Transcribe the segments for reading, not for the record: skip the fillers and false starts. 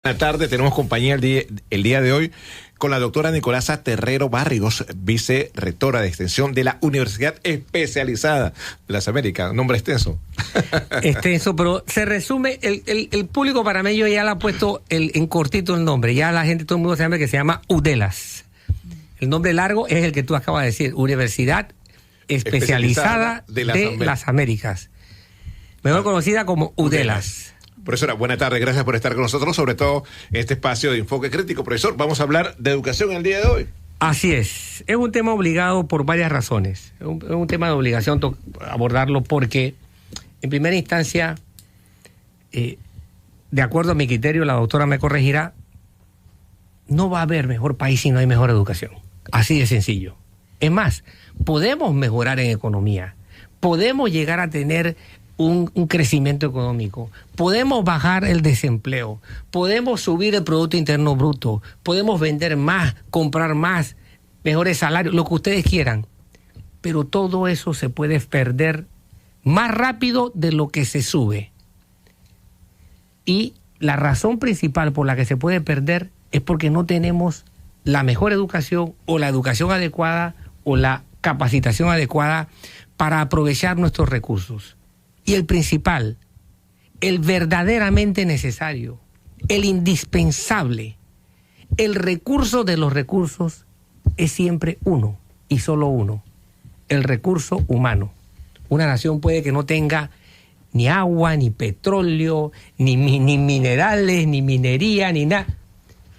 Buenas tardes, tenemos compañía el día de hoy con la doctora Nicolasa Terrero Barrios, vicerrectora de extensión de la Universidad Especializada de las Américas. Nombre extenso. Extenso, pero se resume, el público panameño ya le ha puesto en cortito el nombre, ya la gente, todo el mundo sabe que se llama UDELAS. El nombre largo es el que tú acabas de decir, Universidad Especializada de las Américas. Mejor conocida como UDELAS. Profesora, buenas tardes, gracias por estar con nosotros, sobre todo en este espacio de enfoque crítico. Profesor, vamos a hablar de educación el día de hoy. Así es un tema obligado por varias razones, es un tema de obligación abordarlo porque, en primera instancia, de acuerdo a mi criterio, la doctora me corregirá, no va a haber mejor país si no hay mejor educación, así de sencillo. Es más, podemos mejorar en economía, podemos llegar a tener un crecimiento económico, podemos bajar el desempleo, podemos subir el Producto Interno Bruto, podemos vender más, comprar más, mejores salarios, lo que ustedes quieran, pero todo eso se puede perder más rápido de lo que se sube. Y la razón principal por la que se puede perder es porque no tenemos la mejor educación o la educación adecuada o la capacitación adecuada para aprovechar nuestros recursos. Y el principal, el verdaderamente necesario, el indispensable, el recurso de los recursos es siempre uno y solo uno, el recurso humano. Una nación puede que no tenga ni agua, ni petróleo, ni minerales, ni minería, ni nada,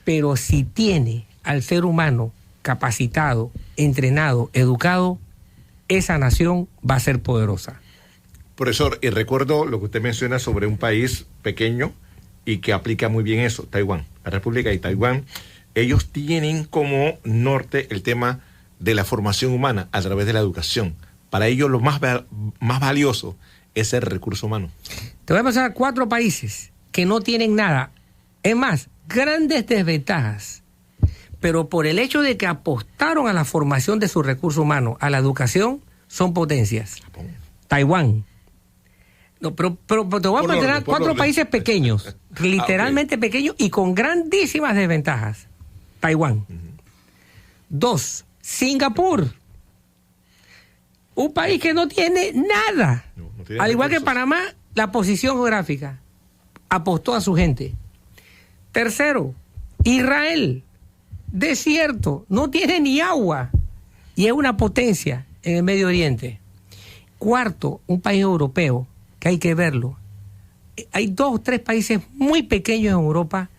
pero si tiene al ser humano capacitado, entrenado, educado, esa nación va a ser poderosa. Profesor, y recuerdo lo que usted menciona sobre un país pequeño y que aplica muy bien eso, Taiwán, la República de Taiwán. Ellos tienen como norte el tema de la formación humana a través de la educación. Para ellos lo más valioso es el recurso humano. Te voy a pasar a 4 países que no tienen nada. Es más, grandes desventajas. Pero por el hecho de que apostaron a la formación de su recurso humano, a la educación, son potencias. Taiwán. No, pero te voy a mencionar 4 países pequeños, literalmente pequeños y con grandísimas desventajas. Taiwán. 2, Singapur. Un país que no tiene nada. No tiene al igual recursos. Que Panamá, la posición geográfica. Apostó a su gente. 3, Israel. Desierto. No tiene ni agua. Y es una potencia en el Medio Oriente. 4, un país europeo que hay que verlo. Hay 2 o 3 países muy pequeños en Europa,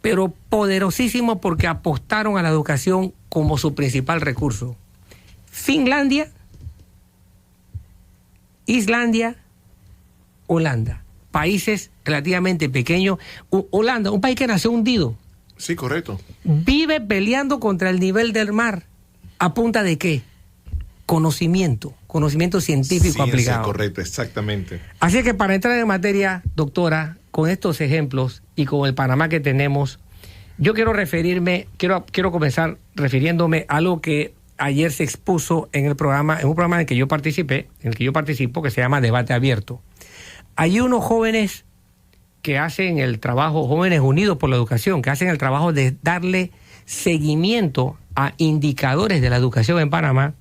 pero poderosísimos porque apostaron a la educación como su principal recurso. Finlandia, Islandia, Holanda. Países relativamente pequeños. Holanda, un país que nació hundido. Sí, correcto. Vive peleando contra el nivel del mar. ¿A punta de qué? Conocimiento científico aplicado. Correcto, exactamente. Así que para entrar en materia, doctora, con estos ejemplos y con el Panamá que tenemos, yo quiero comenzar refiriéndome a lo que ayer se expuso en un programa en el que yo participo, que se llama Debate Abierto. Hay unos jóvenes que hacen el trabajo, Jóvenes Unidos por la Educación, que hacen el trabajo de darle seguimiento a indicadores de la educación en Panamá.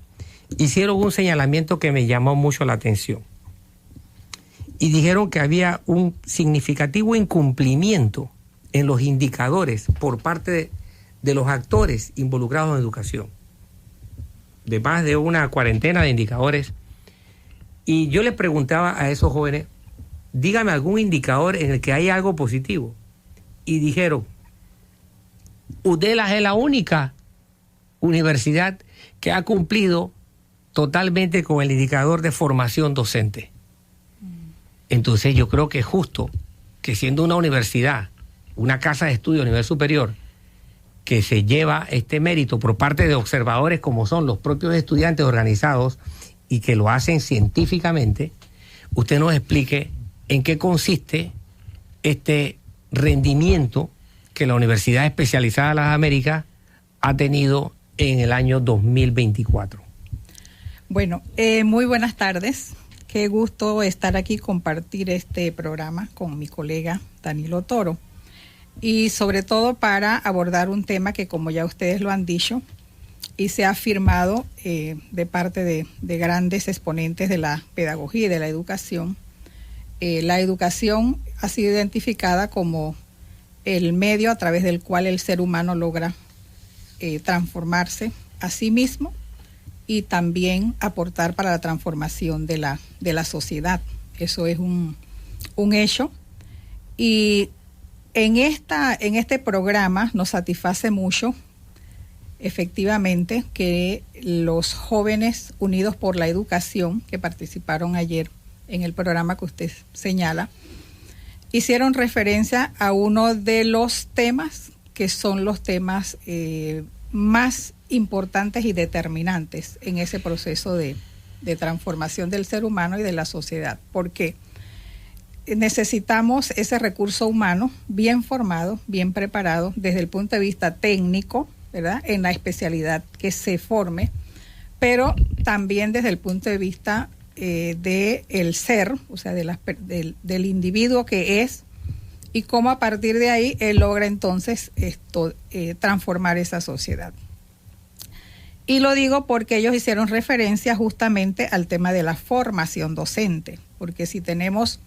Hicieron un señalamiento que me llamó mucho la atención. Y dijeron que había un significativo incumplimiento en los indicadores por parte de los actores involucrados en educación. De más de una cuarentena de indicadores. Y yo les preguntaba a esos jóvenes, dígame algún indicador en el que hay algo positivo. Y dijeron, UDELAS es la única universidad que ha cumplido totalmente con el indicador de formación docente. Entonces yo creo que es justo que siendo una universidad, una casa de estudio a nivel superior, que se lleva este mérito por parte de observadores como son los propios estudiantes organizados y que lo hacen científicamente, usted nos explique en qué consiste este rendimiento que la Universidad Especializada de las Américas ha tenido en el año 2024. Bueno, muy buenas tardes. Qué gusto estar aquí, compartir este programa con mi colega Danilo Toro. y sobre todo para abordar un tema que, como ya ustedes lo han dicho y se ha afirmado de parte de grandes exponentes de la pedagogía y de la educación ha sido identificada como el medio a través del cual el ser humano logra transformarse a sí mismo y también aportar para la transformación de la sociedad. Eso es un hecho. Y en este programa nos satisface mucho, efectivamente, que los jóvenes unidos por la educación que participaron ayer en el programa que usted señala, hicieron referencia a uno de los temas que son los temas más importantes y determinantes en ese proceso de transformación del ser humano y de la sociedad, porque necesitamos ese recurso humano bien formado, bien preparado desde el punto de vista técnico, ¿verdad?, en la especialidad que se forme, pero también desde el punto de vista del ser, o sea, del individuo que es, y cómo a partir de ahí él logra entonces transformar esa sociedad. Y lo digo porque ellos hicieron referencia justamente al tema de la formación docente, porque si tenemos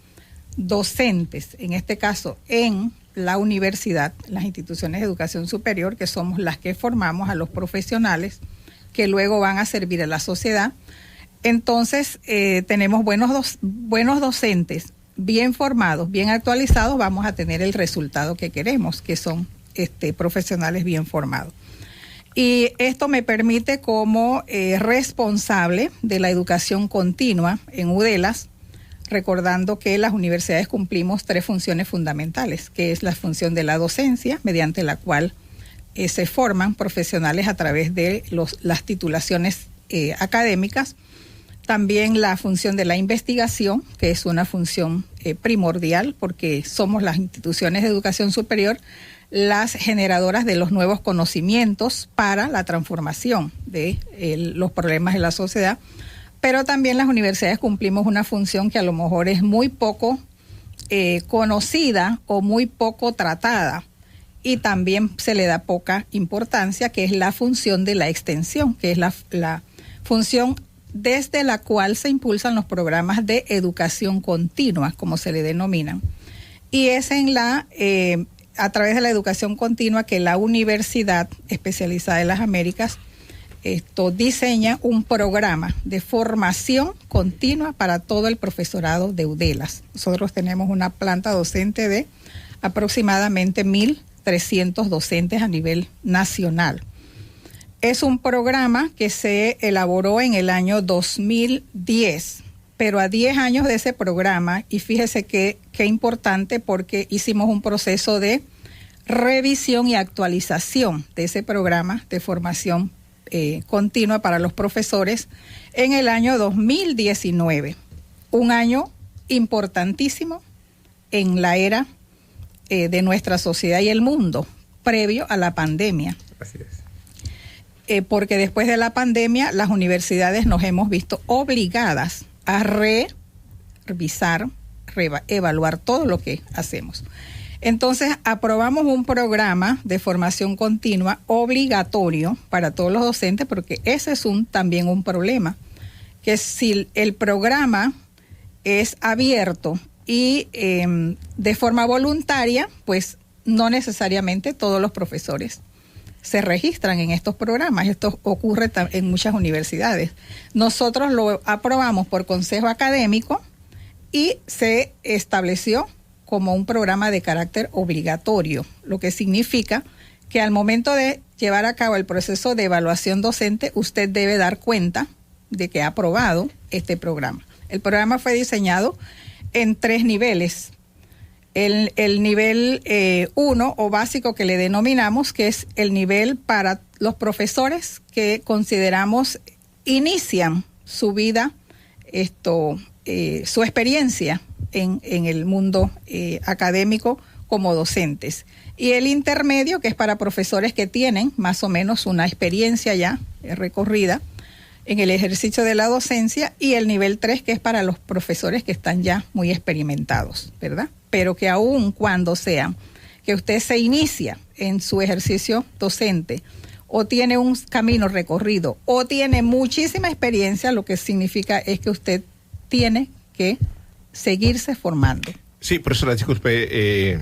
docentes, en este caso en la universidad, las instituciones de educación superior, que somos las que formamos a los profesionales que luego van a servir a la sociedad, entonces tenemos buenos docentes, bien formados, bien actualizados, vamos a tener el resultado que queremos, que son profesionales bien formados. Y esto me permite, como responsable de la educación continua en UDELAS, recordando que las universidades cumplimos 3 funciones fundamentales, que es la función de la docencia, mediante la cual se forman profesionales a través de las titulaciones académicas. También la función de la investigación, que es una función primordial, porque somos las instituciones de educación superior las generadoras de los nuevos conocimientos para la transformación de los problemas de la sociedad. Pero también las universidades cumplimos una función que a lo mejor es muy poco conocida o muy poco tratada, y también se le da poca importancia, que es la función de la extensión, que es la función desde la cual se impulsan los programas de educación continua, como se le denominan. Y es a través de la educación continua que la Universidad Especializada de las Américas diseña un programa de formación continua para todo el profesorado de UDELAS. Nosotros tenemos una planta docente de aproximadamente 1.300 docentes a nivel nacional. Es un programa que se elaboró en el año 2010, pero a 10 años de ese programa, y fíjese qué importante, porque hicimos un proceso de revisión y actualización de ese programa de formación continua para los profesores en el año 2019, un año importantísimo en la era de nuestra sociedad y el mundo, previo a la pandemia. Así es. Porque después de la pandemia las universidades nos hemos visto obligadas a revisar, evaluar todo lo que hacemos. Entonces aprobamos un programa de formación continua obligatorio para todos los docentes, porque ese es también un problema, que si el programa es abierto y de forma voluntaria, pues no necesariamente todos los profesores se registran en estos programas. Esto ocurre en muchas universidades. Nosotros lo aprobamos por consejo académico y se estableció como un programa de carácter obligatorio, lo que significa que al momento de llevar a cabo el proceso de evaluación docente, usted debe dar cuenta de que ha aprobado este programa. El programa fue diseñado en 3 niveles. El nivel 1 o básico, que le denominamos, que es el nivel para los profesores que consideramos inician su vida, su experiencia en el mundo académico como docentes. Y el intermedio, que es para profesores que tienen más o menos una experiencia ya recorrida en el ejercicio de la docencia, y el nivel 3, que es para los profesores que están ya muy experimentados, ¿verdad? Pero que aun cuando sean que usted se inicia en su ejercicio docente o tiene un camino recorrido o tiene muchísima experiencia, lo que significa es que usted tiene que seguirse formando. Sí, por eso la disculpe.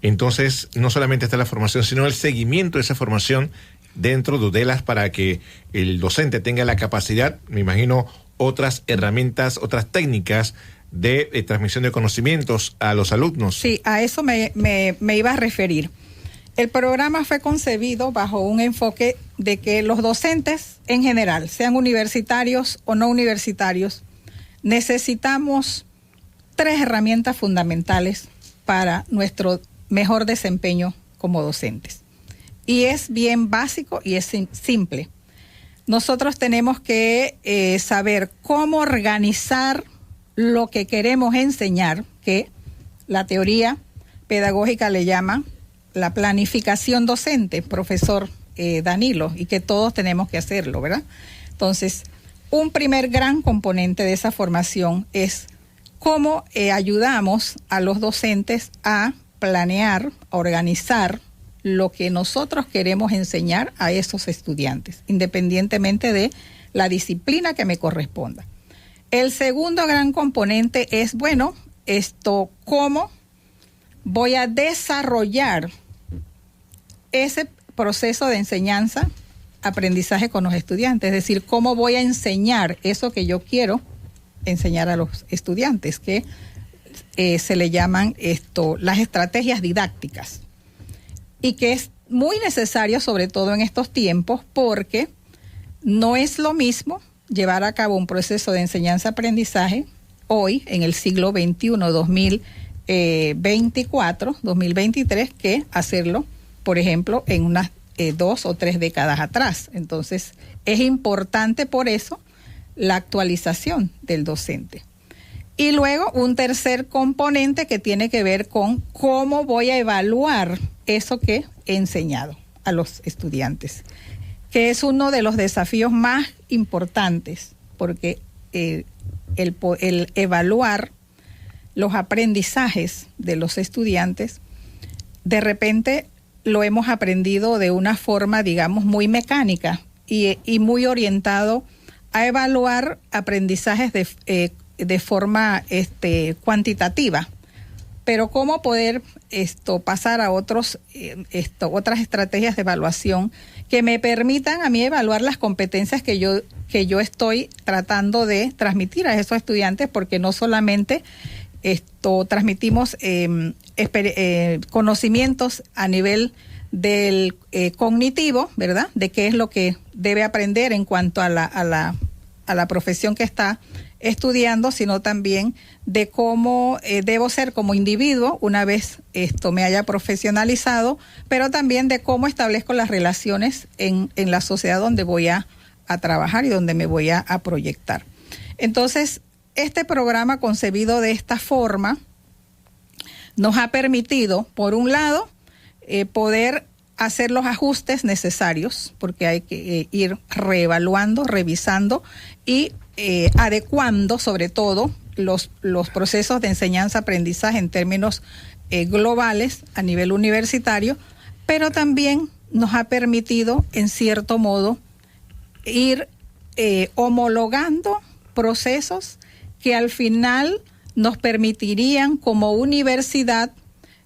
Entonces, no solamente está la formación, sino el seguimiento de esa formación dentro de UDELAS para que el docente tenga la capacidad, me imagino, otras herramientas, otras técnicas de transmisión de conocimientos a los alumnos. Sí, a eso me iba a referir. El programa fue concebido bajo un enfoque de que los docentes en general, sean universitarios o no universitarios, necesitamos 3 herramientas fundamentales para nuestro mejor desempeño como docentes. Y es bien básico y es simple. Nosotros tenemos que saber cómo organizar lo que queremos enseñar, que la teoría pedagógica le llama la planificación docente, profesor Danilo, y que todos tenemos que hacerlo, ¿verdad? Entonces, un primer gran componente de esa formación es cómo ayudamos a los docentes a planear, a organizar lo que nosotros queremos enseñar a esos estudiantes, independientemente de la disciplina que me corresponda. El segundo gran componente es, bueno, cómo voy a desarrollar ese proceso de enseñanza, aprendizaje con los estudiantes, es decir, cómo voy a enseñar eso que yo quiero enseñar a los estudiantes, que se le llaman las estrategias didácticas, y que es muy necesario, sobre todo en estos tiempos, porque no es lo mismo llevar a cabo un proceso de enseñanza-aprendizaje hoy, en el siglo XXI, 2024, 2023, que hacerlo, por ejemplo, en unas 2 o 3 décadas atrás. Entonces, es importante por eso la actualización del docente. Y luego un tercer componente que tiene que ver con cómo voy a evaluar eso que he enseñado a los estudiantes, que es uno de los desafíos más importantes, porque el evaluar los aprendizajes de los estudiantes, de repente lo hemos aprendido de una forma, digamos, muy mecánica y muy orientado a evaluar aprendizajes de forma cuantitativa. Pero cómo poder pasar a otras estrategias de evaluación que me permitan a mí evaluar las competencias que yo estoy tratando de transmitir a esos estudiantes, porque no solamente transmitimos conocimientos a nivel del cognitivo, ¿verdad? De qué es lo que debe aprender en cuanto a la profesión que está estudiando, sino también de cómo debo ser como individuo una vez me haya profesionalizado, pero también de cómo establezco las relaciones en la sociedad donde voy a trabajar y donde me voy a proyectar. Entonces, este programa concebido de esta forma nos ha permitido, por un lado, poder hacer los ajustes necesarios, porque hay que ir reevaluando, revisando y adecuando sobre todo los procesos de enseñanza-aprendizaje en términos globales a nivel universitario, pero también nos ha permitido, en cierto modo, ir homologando procesos que al final nos permitirían como universidad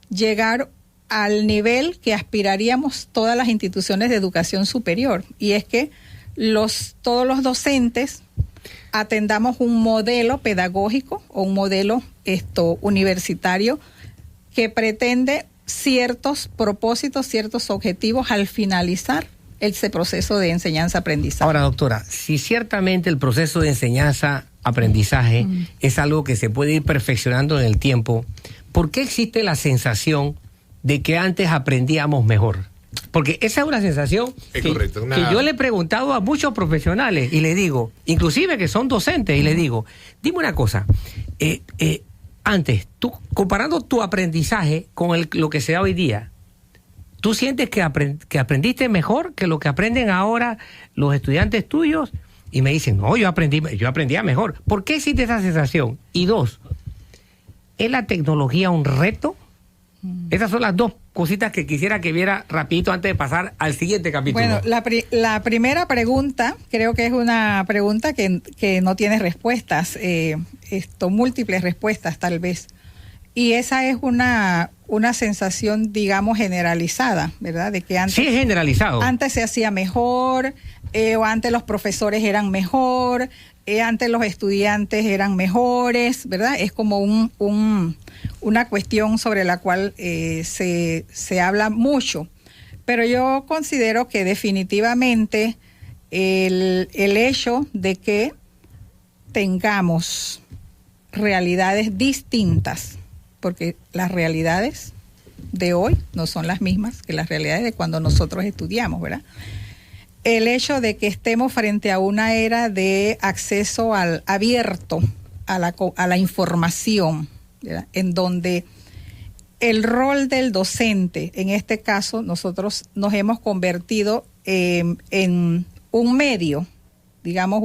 llegar al nivel que aspiraríamos todas las instituciones de educación superior, y es que todos los docentes atendamos un modelo pedagógico o un modelo universitario que pretende ciertos propósitos, ciertos objetivos al finalizar ese proceso de enseñanza-aprendizaje. Ahora, doctora, si ciertamente el proceso de enseñanza-aprendizaje es algo que se puede ir perfeccionando en el tiempo, ¿por qué existe la sensación de que antes aprendíamos mejor? Porque esa es una sensación que yo le he preguntado a muchos profesionales y le digo, inclusive que son docentes, y le digo, dime una cosa, antes, tú comparando tu aprendizaje con lo que se da hoy día, ¿tú sientes que aprendiste mejor que lo que aprenden ahora los estudiantes tuyos? Y me dicen, no, yo aprendía mejor. ¿Por qué existe esa sensación? Y 2, ¿es la tecnología un reto? Esas son las dos cositas que quisiera que viera rapidito antes de pasar al siguiente capítulo. Bueno, la primera pregunta creo que es una pregunta que no tiene respuestas, múltiples respuestas tal vez. Y esa es una sensación, digamos, generalizada, ¿verdad? De que antes, sí, es generalizado. Antes se hacía mejor, o antes los profesores eran mejor, antes los estudiantes eran mejores, ¿verdad? Es como una cuestión sobre la cual se habla mucho. Pero yo considero que definitivamente el hecho de que tengamos realidades distintas, porque las realidades de hoy no son las mismas que las realidades de cuando nosotros estudiamos, ¿verdad? El hecho de que estemos frente a una era de acceso abierto a la información, ¿verdad? En donde el rol del docente, en este caso nosotros nos hemos convertido en un medio, digamos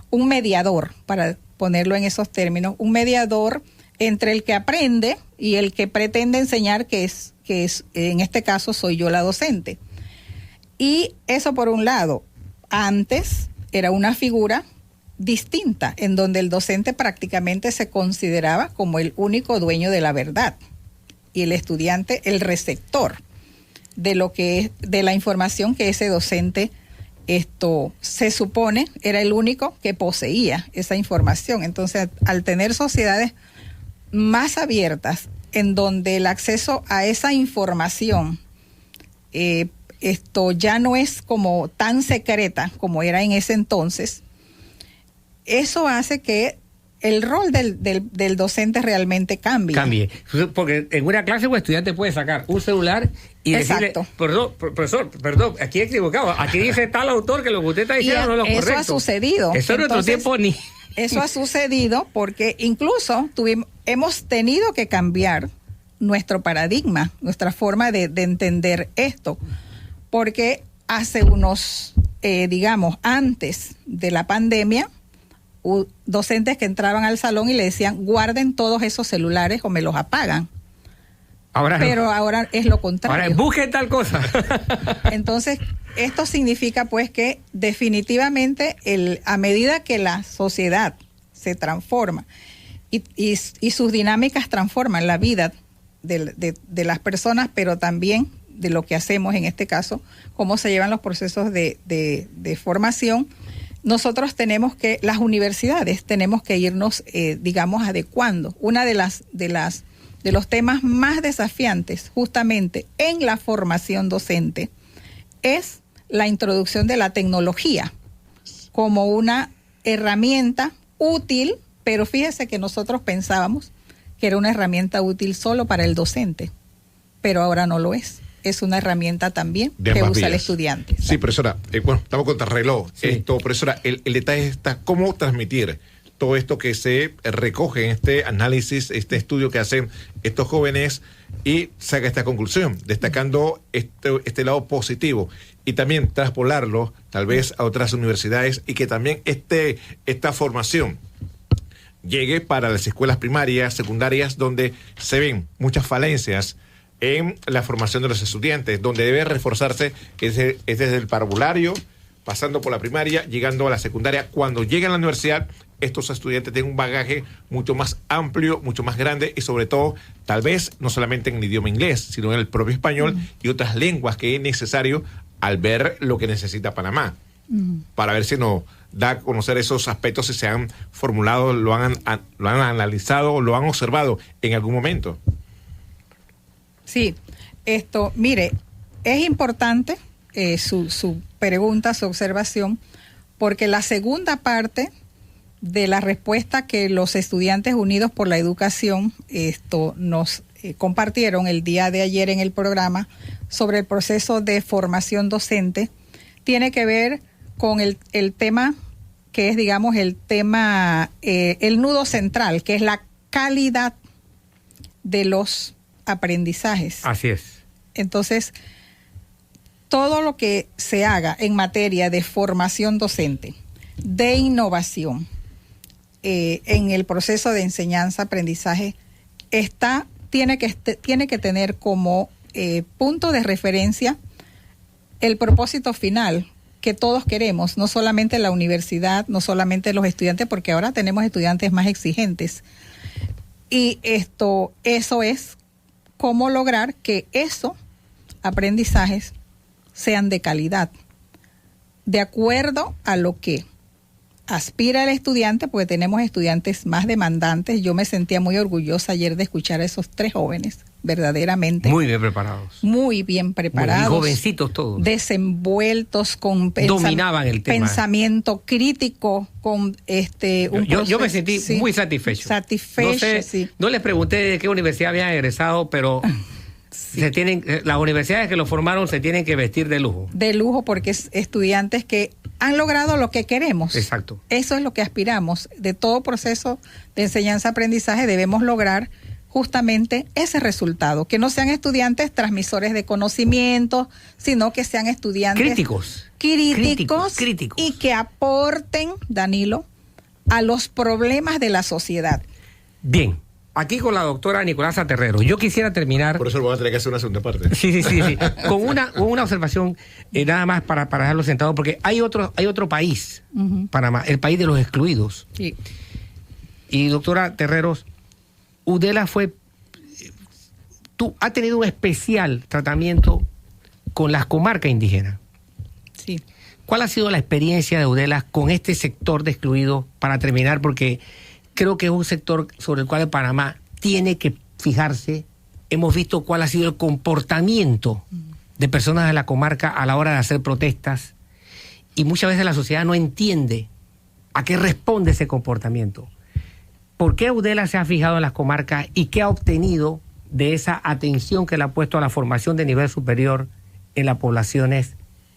un mediador, para ponerlo en esos términos, un mediador entre el que aprende y el que pretende enseñar, que es en este caso soy yo la docente. Y eso por un lado. Antes era una figura distinta, en donde el docente prácticamente se consideraba como el único dueño de la verdad y el estudiante el receptor de lo que es, de la información que ese docente se supone era el único que poseía esa información. Entonces, al tener sociedades más abiertas, en donde el acceso a esa información ya no es como tan secreta como era en ese entonces, eso hace que el rol del docente realmente cambie. Porque en una clase un estudiante puede sacar un celular y decirle, perdón, profesor, perdón, aquí he equivocado, aquí dice tal autor que lo que usted está diciendo no es lo correcto. Eso ha sucedido. Eso en nuestro tiempo ni... Eso ha sucedido porque incluso hemos tenido que cambiar nuestro paradigma, nuestra forma de entender esto, porque hace unos, antes de la pandemia, docentes que entraban al salón y le decían, guarden todos esos celulares o me los apagan. Pero ahora es lo contrario. Ahora busquen tal cosa. Entonces, esto significa pues que definitivamente a medida que la sociedad se transforma y sus dinámicas transforman la vida de las personas, pero también de lo que hacemos en este caso, cómo se llevan los procesos de formación, nosotros las universidades tenemos que irnos, adecuando. Una de los temas más desafiantes justamente en la formación docente es la introducción de la tecnología como una herramienta útil, pero fíjese que nosotros pensábamos que era una herramienta útil solo para el docente, pero ahora no lo es. Es una herramienta también que usa el estudiante. Sí, profesora, estamos contra el reloj. Sí. Profesora, el detalle está cómo transmitir todo esto que se recoge en este análisis, este estudio que hacen estos jóvenes y saca esta conclusión, destacando este lado positivo y también traspolarlo tal vez a otras universidades y que también esta formación llegue para las escuelas primarias, secundarias, donde se ven muchas falencias en la formación de los estudiantes, donde debe reforzarse es desde el parvulario, pasando por la primaria, llegando a la secundaria. Cuando lleguen a la universidad, estos estudiantes tienen un bagaje mucho más amplio, mucho más grande y sobre todo, tal vez, no solamente en el idioma inglés, sino en el propio español y otras lenguas que es necesario al ver lo que necesita Panamá, para ver si nos da a conocer esos aspectos, si se han formulado, lo han analizado, lo han observado en algún momento. Sí, mire, es importante su pregunta, su observación, porque la segunda parte de la respuesta que los estudiantes unidos por la educación nos compartieron el día de ayer en el programa sobre el proceso de formación docente, tiene que ver con el tema que es, digamos, el nudo central, que es la calidad de los aprendizajes. Así es. Entonces, todo lo que se haga en materia de formación docente, de innovación, en el proceso de enseñanza-aprendizaje, tiene que tener como punto de referencia el propósito final que todos queremos, no solamente la universidad, no solamente los estudiantes, porque ahora tenemos estudiantes más exigentes. Y eso es cómo lograr que esos aprendizajes sean de calidad, de acuerdo a lo que aspira el estudiante, porque tenemos estudiantes más demandantes. Yo me sentía muy orgullosa ayer de escuchar a esos 3 jóvenes, verdaderamente. Muy bien preparados. Muy bien preparados. Muy jovencitos todos. Desenvueltos con dominaban el tema. Pensamiento crítico, con yo me sentí muy satisfecho. No les pregunté de qué universidad habían egresado, pero las universidades que lo formaron se tienen que vestir de lujo. De lujo, porque es estudiantes que han logrado lo que queremos. Exacto. Eso es lo que aspiramos. De todo proceso de enseñanza-aprendizaje debemos lograr justamente ese resultado, que no sean estudiantes transmisores de conocimiento, sino que sean estudiantes críticos y que aporten, Danilo, a los problemas de la sociedad. Bien, aquí con la doctora Nicolasa Terrero, yo quisiera terminar... Por eso lo vamos a tener que hacer una segunda parte. Sí. Con una observación, nada más para dejarlo sentado, porque hay otro país, Panamá, el país de los excluidos. Sí. Y doctora Terreros, UDELA ha tenido un especial tratamiento con las comarcas indígenas. Sí. ¿Cuál ha sido la experiencia de UDELA con este sector de excluidos para terminar? Porque creo que es un sector sobre el cual Panamá tiene que fijarse. Hemos visto cuál ha sido el comportamiento de personas de la comarca a la hora de hacer protestas, y muchas veces la sociedad no entiende a qué responde ese comportamiento. ¿Por qué UDELA se ha fijado en las comarcas y qué ha obtenido de esa atención que le ha puesto a la formación de nivel superior en las poblaciones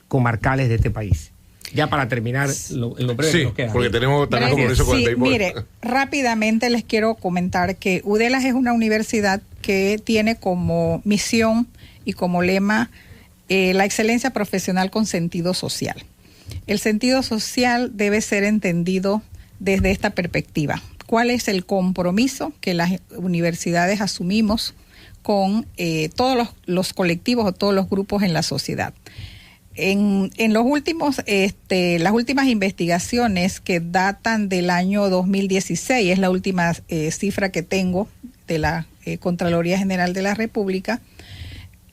comarcales de este país? Ya para terminar, lo breve que nos queda. Porque tenemos tan compromiso con el béisbol. Mire, rápidamente les quiero comentar que UDELA es una universidad que tiene como misión y como lema la excelencia profesional con sentido social. El sentido social debe ser entendido desde esta perspectiva. ¿Cuál es el compromiso que las universidades asumimos con todos los colectivos o todos los grupos en la sociedad? En los últimos, las últimas investigaciones que datan del año 2016, es la última cifra que tengo de la Contraloría General de la República,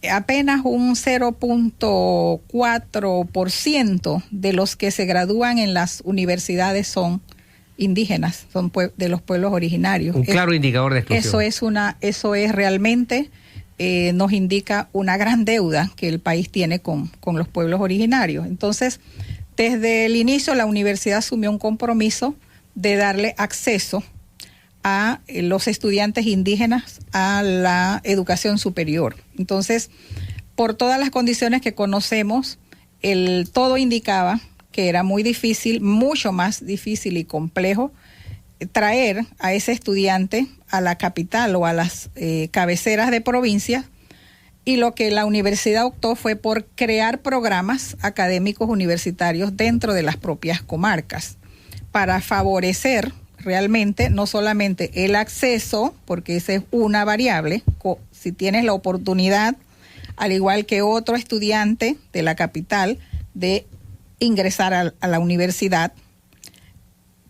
apenas un 0.4% de los que se gradúan en las universidades son indígenas, son de los pueblos originarios. Un claro indicador de exclusión. Eso es realmente, nos indica una gran deuda que el país tiene con los pueblos originarios. Entonces, desde el inicio la universidad asumió un compromiso de darle acceso a los estudiantes indígenas a la educación superior. Entonces, por todas las condiciones que conocemos, todo indicaba que era muy difícil, mucho más difícil y complejo, traer a ese estudiante a la capital o a las cabeceras de provincias, y lo que la universidad optó fue por crear programas académicos universitarios dentro de las propias comarcas para favorecer realmente no solamente el acceso, porque esa es una variable, si tienes la oportunidad, al igual que otro estudiante de la capital, de ingresar a la universidad,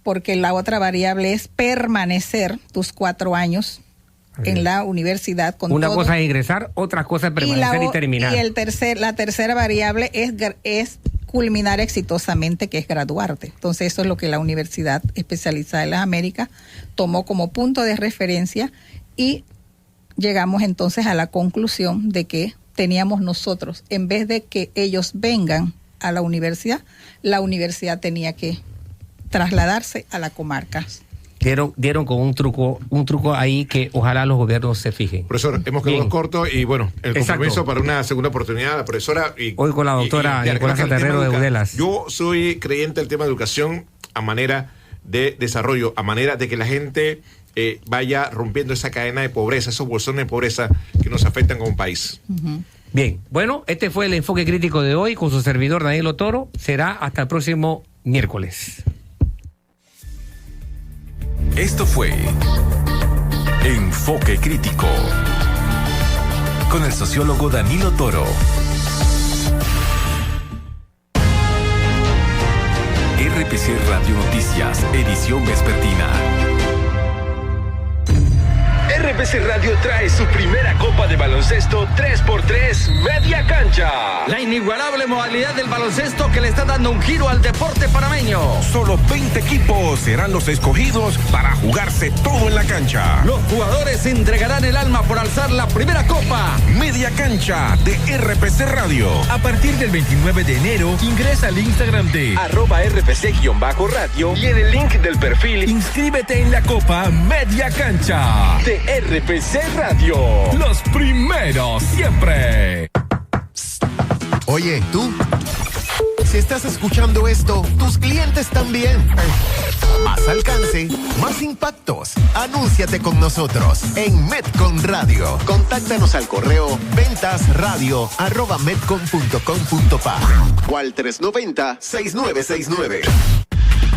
porque la otra variable es permanecer tus 4 años en la universidad. Una cosa es ingresar, otra cosa es permanecer y terminar. Y la tercera variable es culminar exitosamente, que es graduarte. Entonces eso es lo que la Universidad Especializada de las Américas tomó como punto de referencia, y llegamos entonces a la conclusión de que teníamos nosotros, en vez de que ellos vengan a la universidad tenía que trasladarse a la comarca. Dieron con un truco ahí que ojalá los gobiernos se fijen. Profesor, hemos quedado cortos y bueno, el compromiso Exacto. para una segunda oportunidad, la profesora. Hoy con la doctora Nicolasa Terrero de UDELAS. Yo soy creyente del tema de educación a manera de desarrollo, a manera de que la gente vaya rompiendo esa cadena de pobreza, esos bolsones de pobreza que nos afectan como país. Uh-huh. Bien, bueno, este fue el enfoque crítico de hoy con su servidor Danilo Toro. Será hasta el próximo miércoles. Esto fue Enfoque Crítico. con el sociólogo Danilo Toro. RPC Radio Noticias, edición vespertina. RPC Radio trae su primera copa de baloncesto 3x3 media cancha. La inigualable modalidad del baloncesto que le está dando un giro al deporte panameño. Solo 20 equipos serán los escogidos para jugarse todo en la cancha. Los jugadores entregarán el alma por alzar la primera copa. Media cancha de RPC Radio. A partir del 29 de enero, ingresa al Instagram de @RPC_radio y en el link del perfil inscríbete en la Copa Media Cancha de RPC Radio. Los primeros siempre. Oye, tú, si estás escuchando esto, tus clientes también. Más alcance, más impactos. Anúnciate con nosotros en Medcon Radio. Contáctanos al correo ventasradio@medcon.com.pa o al 390-6969.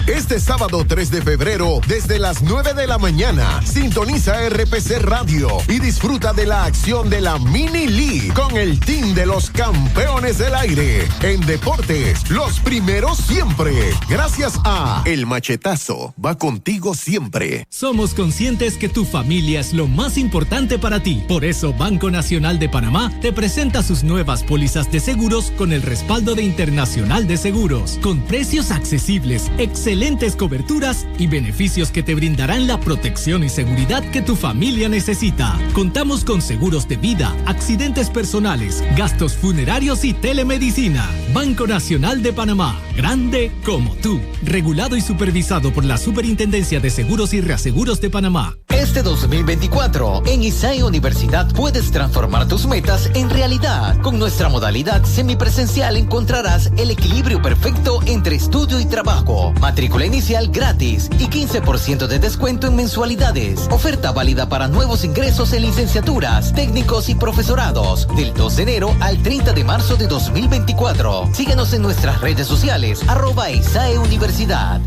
Este sábado 3 de febrero, desde las 9 de la mañana, sintoniza RPC Radio y disfruta de la acción de la Mini League con el team de los campeones del aire. En deportes, los primeros siempre. Gracias a El Machetazo, va contigo siempre. Somos conscientes que tu familia es lo más importante para ti. Por eso, Banco Nacional de Panamá te presenta sus nuevas pólizas de seguros con el respaldo de Internacional de Seguros, con precios accesibles, excelentes coberturas y beneficios que te brindarán la protección y seguridad que tu familia necesita. Contamos con seguros de vida, accidentes personales, gastos funerarios y telemedicina. Banco Nacional de Panamá, grande como tú. Regulado y supervisado por la Superintendencia de Seguros y Reaseguros de Panamá. Este 2024, en ISAE Universidad puedes transformar tus metas en realidad. Con nuestra modalidad semipresencial encontrarás el equilibrio perfecto entre estudio y trabajo. Matrícula inicial gratis y 15% de descuento en mensualidades. Oferta válida para nuevos ingresos en licenciaturas, técnicos y profesorados del 2 de enero al 30 de marzo de 2024. Síguenos en nuestras redes sociales @ISAE Universidad.